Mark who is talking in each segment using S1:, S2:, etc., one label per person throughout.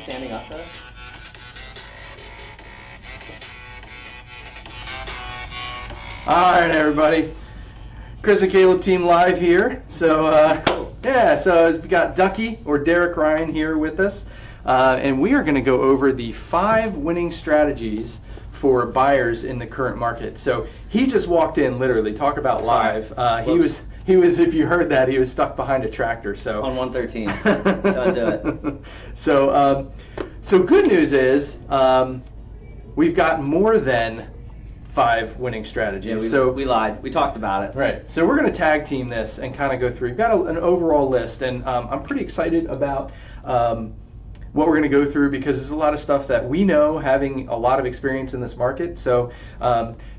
S1: standing up to us?
S2: All right, everybody. Chris and Caleb team live here. So,
S1: Cool.
S2: yeah, so we got Ducky or Derek Ryan here with us. And we are going to go over the 5 winning strategies for buyers in the current market. So he just walked in, literally. Talk about live. He was. If you heard that, he was stuck behind a tractor. So
S1: On 113. Don't do it.
S2: So good news is we've got more than 5 winning strategies.
S1: Yeah, we lied. We talked about it.
S2: Right. So we're going to tag team this and kind of go through. We've got an overall list, and I'm pretty excited about what we're going to go through because there's a lot of stuff that we know, having a lot of experience in this market. So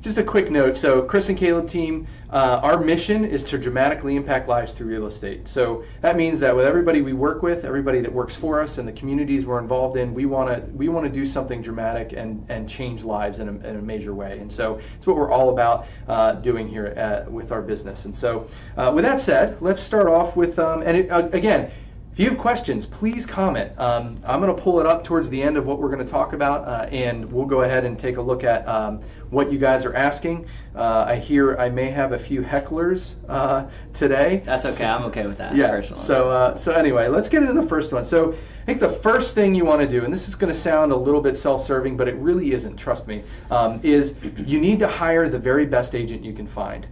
S2: just a quick note. So Chris and Caleb team, our mission is to dramatically impact lives through real estate. So that means that with everybody we work with, everybody that works for us, and the communities we're involved in, we want to do something dramatic and change lives in a major way. And so it's what we're all about doing here with our business. And so with that said, let's start off with again. If you have questions, please comment. I'm going to pull it up towards the end of what we're going to talk about, and we'll go ahead and take a look at what you guys are asking. I hear I may have a few hecklers today.
S1: That's okay. I'm okay with that,
S2: yeah,
S1: personally.
S2: So anyway, let's get into the first one. So I think the first thing you want to do, and this is going to sound a little bit self-serving, but it really isn't, trust me, is you need to hire the very best agent you can find.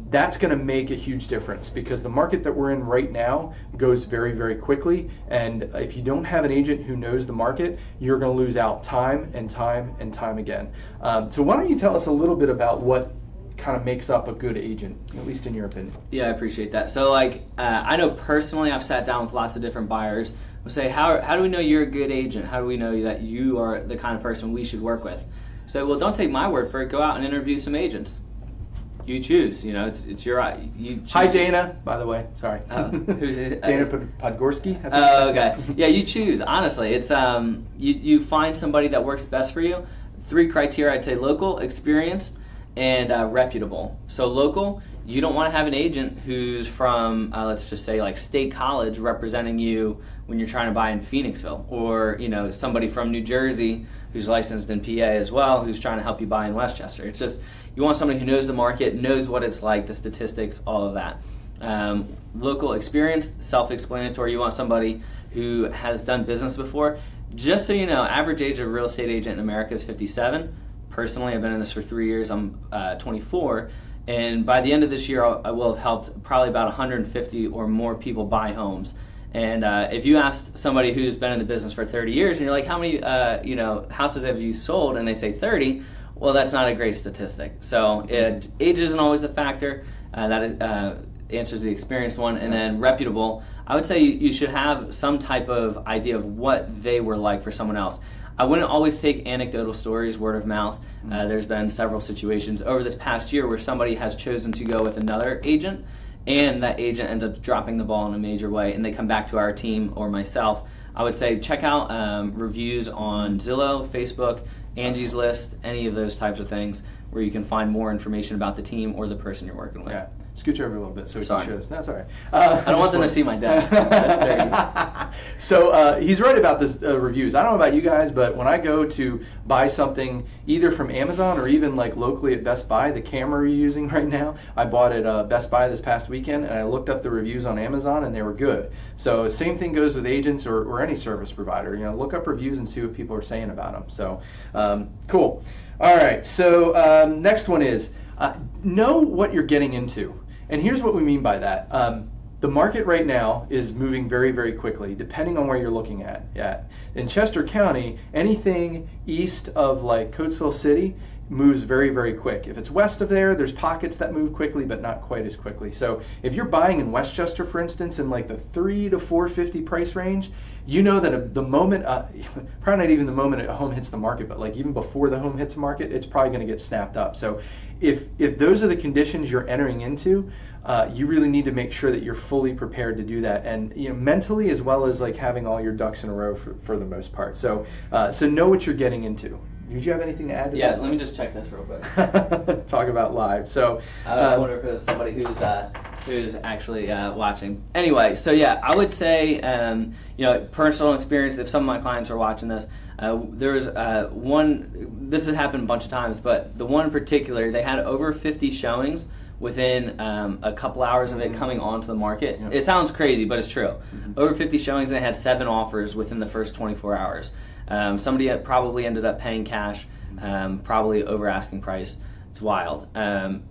S2: That's going to make a huge difference because the market that we're in right now goes very, very quickly. And if you don't have an agent who knows the market, you're going to lose out time and time and time again. So why don't you tell us a little bit about what kind of makes up a good agent, at least in your opinion?
S1: Yeah, I appreciate that. So I know personally I've sat down with lots of different buyers who say, how do we know you're a good agent? How do we know that you are the kind of person we should work with? So, well, don't take my word for it. Go out and interview some agents. You choose. You know, it's your you choose.
S2: Hi, Dana. By the way, sorry.
S1: Who's it?
S2: Dana Podgorski.
S1: Oh, okay. Yeah, you choose. Honestly, it's you find somebody that works best for you. 3 criteria, I'd say: local, experienced, and reputable. So local, you don't want to have an agent who's from let's just say like State College representing you when you're trying to buy in Phoenixville, or somebody from New Jersey who's licensed in PA as well, who's trying to help you buy in Westchester. It's just, you want somebody who knows the market, knows what it's like, the statistics, all of that. Local, experienced, self-explanatory. You want somebody who has done business before. Just so you know, average age of a real estate agent in America is 57. Personally, I've been in this for 3 years. I'm 24. And by the end of this year, I will have helped probably about 150 or more people buy homes. And if you asked somebody who's been in the business for 30 years, and you're like, how many houses have you sold? And they say 30. Well, that's not a great statistic. So age isn't always the factor. That answers the experienced one. And then reputable, I would say you should have some type of idea of what they were like for someone else. I wouldn't always take anecdotal stories, word of mouth. There's been several situations over this past year where somebody has chosen to go with another agent, and that agent ends up dropping the ball in a major way, and they come back to our team or myself. I would say check out reviews on Zillow, Facebook, Angie's List, any of those types of things where you can find more information about the team or the person you're working with.
S2: Yeah. Scooch over a little bit so we can show us. No, it's all right.
S1: I don't want them to see my desk. That's dirty.
S2: So he's right about this reviews. I don't know about you guys, but when I go to buy something either from Amazon or even like locally at Best Buy, the camera you're using right now, I bought at Best Buy this past weekend, and I looked up the reviews on Amazon, and they were good. So same thing goes with agents or any service provider. Look up reviews and see what people are saying about them. So cool. All right. So next one is know what you're getting into. And here's what we mean by that. The market right now is moving very, very quickly, depending on where you're looking at. In Chester County, anything east of like Coatesville City moves very, very quick. If it's west of there's pockets that move quickly, but not quite as quickly. So if you're buying in Westchester, for instance, in like the $300 to $450 price range, you know that the moment, probably not even the moment a home hits the market, but like even before the home hits the market, it's probably going to get snapped up. So if those are the conditions you're entering into, you really need to make sure that you're fully prepared to do that, and mentally as well as like having all your ducks in a row for the most part. So so know what you're getting into. Did you have anything to add to that?
S1: Yeah, let me just check this real quick.
S2: Talk about live. So
S1: I wonder if it was somebody who's who's actually watching. Anyway, so yeah, I would say, personal experience, if some of my clients are watching this, there was one, this has happened a bunch of times, but the one in particular, they had over 50 showings within a couple hours of it coming onto the market. It sounds crazy, but it's true. Over 50 showings, and they had 7 offers within the first 24 hours. Somebody probably ended up paying cash, probably over asking price. It's wild.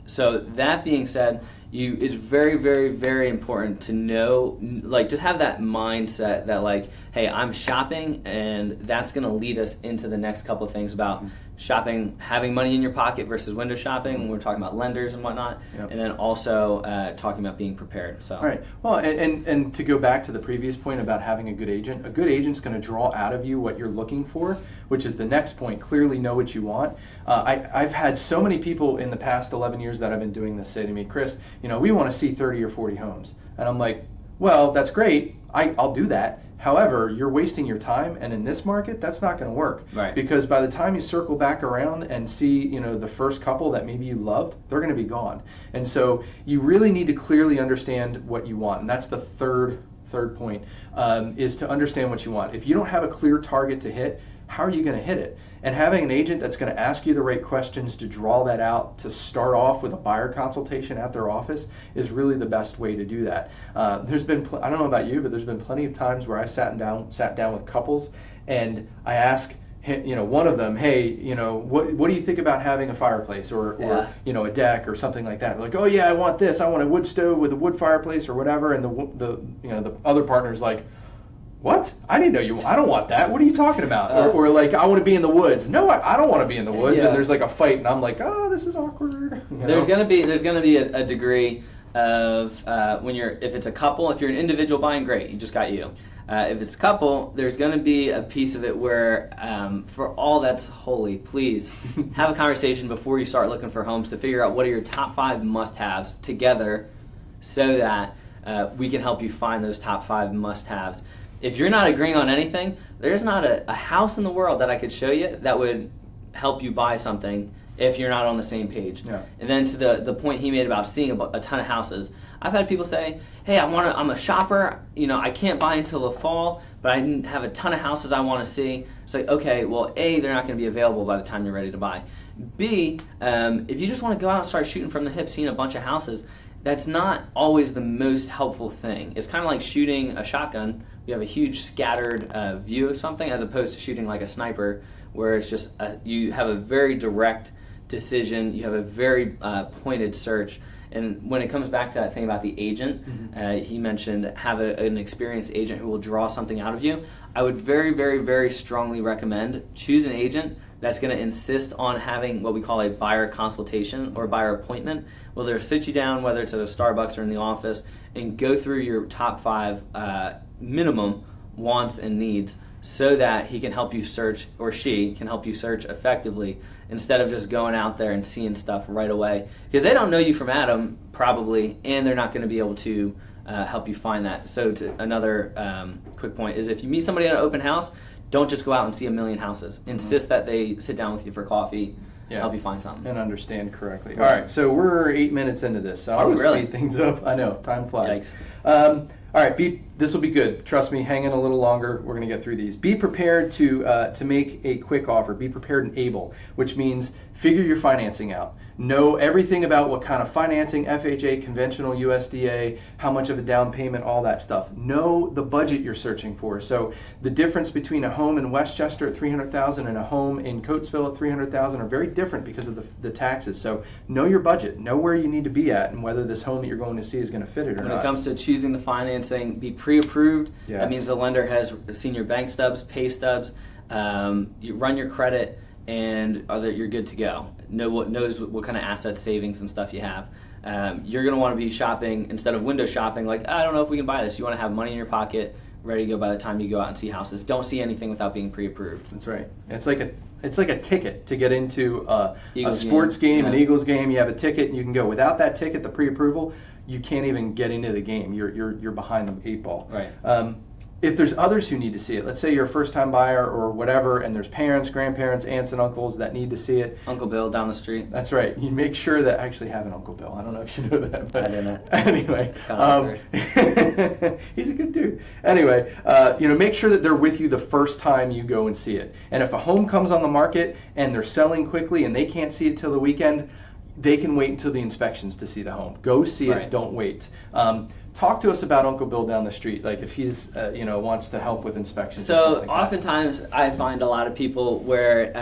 S1: So that being said, it's very, very, very important to know, just have that mindset that hey, I'm shopping, and that's going to lead us into the next couple of things about shopping, having money in your pocket versus window shopping when we're talking about lenders and whatnot, and then also talking about being prepared. So.
S2: All right. Well, and to go back to the previous point about having a good agent's going to draw out of you what you're looking for, which is the next point. Clearly know what you want. I've had so many people in the past 11 years that I've been doing this say to me, Chris, we want to see 30 or 40 homes. And I'm like, well, that's great. I'll do that. However, you're wasting your time, and in this market, that's not going to work.
S1: Right.
S2: Because by the time you circle back around and see, the first couple that maybe you loved, they're going to be gone. And so you really need to clearly understand what you want, and that's the third point, is to understand what you want. If you don't have a clear target to hit, how are you going to hit it? And having an agent that's going to ask you the right questions to draw that out, to start off with a buyer consultation at their office, is really the best way to do that. There's been, I don't know about you, but there's been plenty of times where I sat down with couples, and I ask one of them, hey, what do you think about having a fireplace or a deck or something like that? They're like, oh yeah, I want this. I want a wood stove with a wood fireplace or whatever. And the other partner's like, what? I didn't know I don't want that. What are you talking about? Or I want to be in the woods. No, I don't want to be in the woods.
S1: Yeah.
S2: And there's a fight, and I'm like, oh, this is awkward.
S1: There's gonna be a degree of if it's a couple, if you're an individual buying, great, you just got you. If it's a couple, there's going to be a piece of it where, for all that's holy, please have a conversation before you start looking for homes to figure out what are your top 5 must-haves together, so that we can help you find those top 5 must-haves. If you're not agreeing on anything, there's not a house in the world that I could show you that would help you buy something if you're not on the same page.
S2: Yeah.
S1: And then to the point he made about seeing a ton of houses, I've had people say, hey, I'm a shopper, I can't buy until the fall, but I have a ton of houses I want to see. It's like, okay, well, A, they're not going to be available by the time you're ready to buy. B, if you just want to go out and start shooting from the hip, seeing a bunch of houses, that's not always the most helpful thing. It's kind of like shooting a shotgun. You have a huge scattered view of something, as opposed to shooting like a sniper, where it's just you have a very direct decision, you have a very pointed search. And when it comes back to that thing about the agent, he mentioned have an experienced agent who will draw something out of you. I would very, very, very strongly recommend choose an agent that's going to insist on having what we call a buyer consultation or buyer appointment. Well, they'll sit you down, whether it's at a Starbucks or in the office, and go through your top 5 minimum wants and needs, so that he can help you search, or she can help you search effectively, instead of just going out there and seeing stuff right away. Because they don't know you from Adam, probably, and they're not going to be able to help you find that. So another quick point is, if you meet somebody at an open house, don't just go out and see a million houses. Insist that they sit down with you for coffee, help you find something.
S2: And understand correctly. All right, so we're 8 minutes into this, so I'm going to speed things up. I know, time flies. All right, this will be good. Trust me, hang in a little longer. We're going to get through these. Be prepared to make a quick offer. Be prepared and able, which means figure your financing out. Know everything about what kind of financing, FHA, conventional, USDA, how much of a down payment, all that stuff. Know the budget you're searching for. So the difference between a home in Westchester at $300,000 and a home in Coatesville at $300,000 are very different because of the taxes. So know your budget. Know where you need to be at and whether this home that you're going to see is going to fit it or not.
S1: When it comes to choosing the financing, be pre-approved.
S2: Yes.
S1: That means the lender has seen your bank stubs, pay stubs, you run your credit, and you're good to go. Knows what kind of asset savings and stuff you have. You're going to want to be shopping, instead of window shopping, like, I don't know if we can buy this. You want to have money in your pocket, ready to go by the time you go out and see houses. Don't see anything without being pre-approved.
S2: That's right. It's like a ticket to get into a sports
S1: game,
S2: an Eagles game. You have a ticket and you can go. Without that ticket, the pre-approval, you can't even get into the game. You're behind the 8 ball.
S1: Right.
S2: if there's others who need to see it, let's say you're a first-time buyer or whatever, and there's parents, grandparents, aunts, and uncles that need to see it.
S1: Uncle Bill down the street.
S2: That's right. You make sure that I actually have an Uncle Bill. I don't know if you know that. But
S1: I didn't.
S2: Anyway,
S1: It's kind of
S2: he's a good dude. Anyway, make sure that they're with you the first time you go and see it. And if a home comes on the market and they're selling quickly and they can't see it till the weekend, they can wait until the inspections to see the home. Go see it.
S1: Right.
S2: Don't wait. Talk to us about Uncle Bill down the street, like if he's, wants to help with inspections.
S1: So oftentimes I find a lot of people where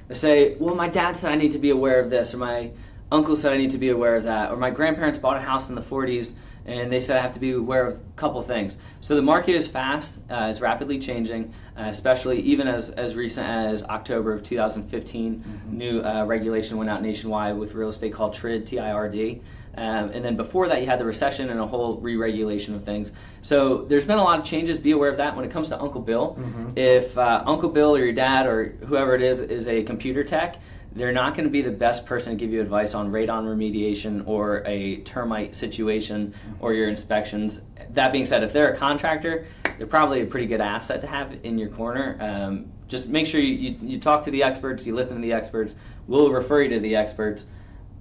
S1: they say, well, my dad said I need to be aware of this, or my uncle said I need to be aware of that, or my grandparents bought a house in the 40s and they said I have to be aware of a couple things. So the market is fast, it's rapidly changing, especially even as recent as October of 2015. Mm-hmm. New regulation went out nationwide with real estate called TRID, T-I-R-D. And then before that, you had the recession and a whole re-regulation of things. So there's been a lot of changes. Be aware of that. When it comes to Uncle Bill, mm-hmm. if Uncle Bill or your dad or whoever it is a computer tech, they're not going to be the best person to give you advice on radon remediation or a termite situation or your inspections. That being said, if they're a contractor, they're probably a pretty good asset to have in your corner. Just make sure you talk to the experts, you listen to the experts. We'll refer you to the experts.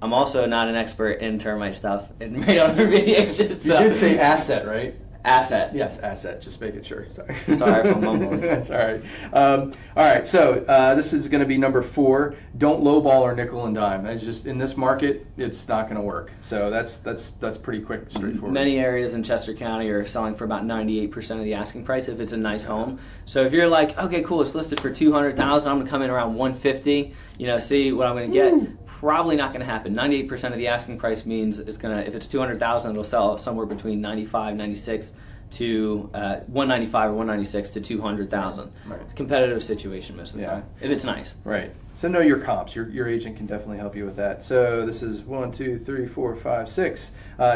S1: I'm also not an expert in termite stuff and radon remediation.
S2: So. You did say asset, right?
S1: Asset.
S2: Yes, asset. Just making sure. Sorry.
S1: Sorry if I'm mumbling.
S2: That's all right. All right. So this is going to be number 4. Don't lowball or nickel and dime. That's just in this market, it's not going to work. So that's pretty quick, straightforward.
S1: Many areas in Chester County are selling for about 98% of the asking price if it's a nice home. So if you're like, okay, cool, it's listed for $200,000, I'm going to come in around $150. See what I'm going to get. Probably not going to happen. 98% of the asking price means it's going to, if it's $200,000, it'll sell somewhere between 96 to 195 or 196 to 200,000. Right. It's a competitive situation most of the time. If it's nice.
S2: Right. So know your comps. Your agent can definitely help you with that. So this is 1, 2, 3, 4, 5, 6.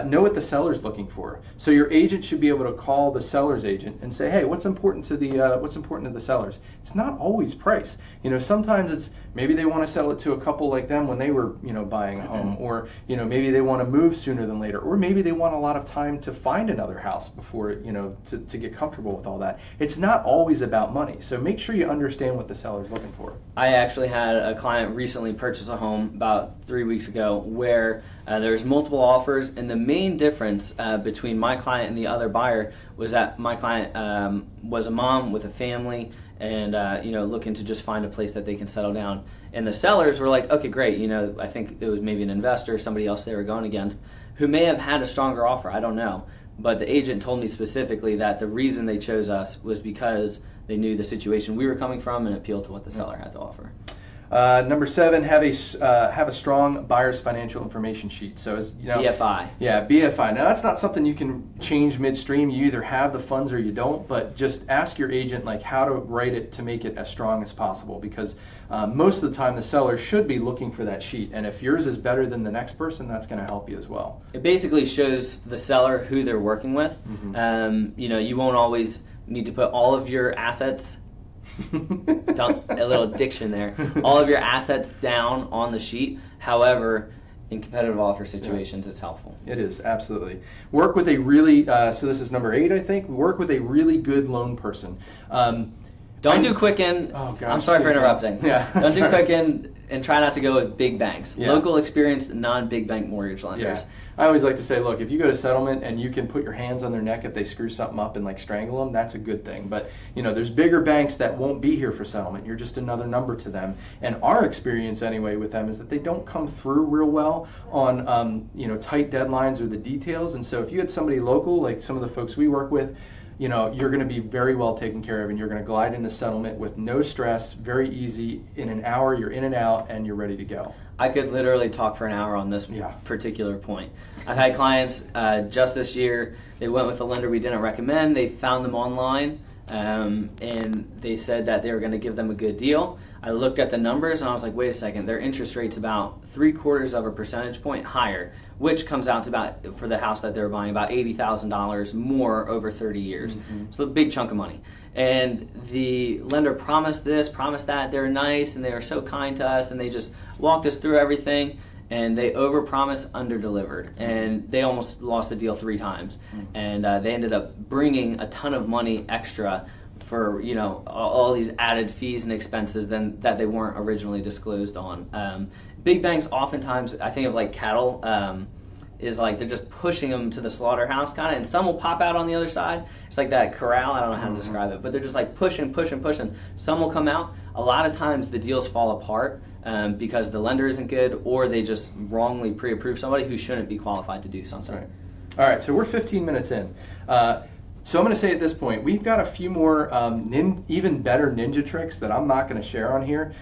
S2: Know what the seller's looking for. So your agent should be able to call the seller's agent and say, hey, what's important to the sellers? It's not always price. Sometimes it's maybe they want to sell it to a couple like them when they were buying a home, or maybe they want to move sooner than later, or maybe they want a lot of time to find another house before to get comfortable with all that. It's not always about money. So make sure you understand what the seller's looking for.
S1: I actually had a client recently purchase a home about 3 weeks ago where there's multiple offers, and the main difference between my client and the other buyer was that my client was a mom with a family and looking to just find a place that they can settle down. And the sellers were like, okay, great, I think it was maybe an investor, somebody else they were going against, who may have had a stronger offer, I don't know. But the agent told me specifically that the reason they chose us was because they knew the situation we were coming from and appealed to what the seller had to offer.
S2: Number 7, have a strong buyer's financial information sheet. So as
S1: BFI.
S2: Yeah, BFI. Now that's not something you can change midstream. You either have the funds or you don't. But just ask your agent how to write it to make it as strong as possible, because most of the time the seller should be looking for that sheet. And if yours is better than the next person, that's going to help you as well.
S1: It basically shows the seller who they're working with. Mm-hmm. You won't always need to put all of your assets. A little diction there. All of your assets down on the sheet. However, in competitive offer situations, it's helpful.
S2: It is, absolutely. Work with a really, so this is number 8, I think. Work with a really good loan person.
S1: Don't do Quicken.
S2: Oh, gosh,
S1: I'm sorry for interrupting.
S2: Yeah.
S1: Don't do Quicken and try not to go with big banks.
S2: Yeah.
S1: Local experienced, non-big bank mortgage lenders.
S2: Yeah. I always like to say, look, if you go to settlement and you can put your hands on their neck if they screw something up and strangle them, that's a good thing. But there's bigger banks that won't be here for settlement. You're just another number to them. And our experience anyway with them is that they don't come through real well on tight deadlines or the details. And so if you had somebody local, like some of the folks we work with, you're going to be very well taken care of, and you're going to glide into settlement with no stress, very easy. In an hour, you're in and out, and you're ready to go.
S1: I could literally talk for an hour on this particular point. I've had clients just this year, they went with a lender we didn't recommend. They found them online, and they said that they were going to give them a good deal. I looked at the numbers, and I was like, wait a second, their interest rate's about 0.75 of a percentage point higher, which comes out to about, for the house that they were buying, about $80,000 more over 30 years. Mm-hmm. So a big chunk of money. And the lender promised this, promised that. They were nice, and they were so kind to us, and they just walked us through everything. and they overpromised, underdelivered, and they almost lost the deal 3 times. And they ended up bringing a ton of money extra for all these added fees and expenses that they weren't originally disclosed on. Big banks oftentimes, I think of like cattle, is like they're just pushing them to the slaughterhouse kind of, and some will pop out on the other side. It's like that corral, I don't know how to describe it, but they're just like pushing. Some will come out. A lot of times the deals fall apart because the lender isn't good, or they just wrongly pre-approve somebody who shouldn't be qualified to do something.
S2: Right. All right, so we're 15 minutes in. So I'm going to say at this point, we've got a few more even better ninja tricks that I'm not going to share on here.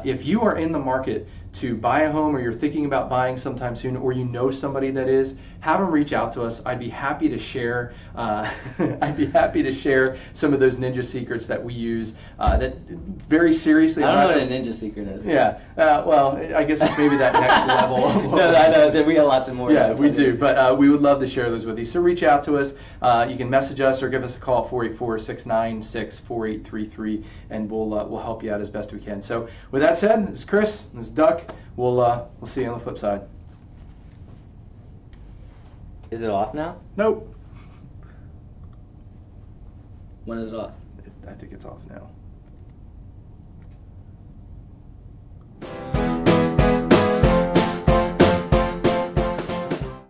S2: If you are in the market to buy a home, or you're thinking about buying sometime soon, or you know somebody that is, have them reach out to us. I'd be happy to share. I'd be happy to share some of those ninja secrets that we use. That very seriously.
S1: I don't know what a ninja secret is.
S2: Yeah. Well, I guess it's maybe that next level.
S1: No, I know. We got lots of more.
S2: Yeah, we do. But we would love to share those with you. So reach out to us. You can message us or give us a call at 484-696-4833, and we'll help you out as best we can. So with that said, this is Chris. This is Duck. We'll see you on the flip side.
S1: Is it off now?
S2: Nope.
S1: When is it off?
S2: I think it's off now.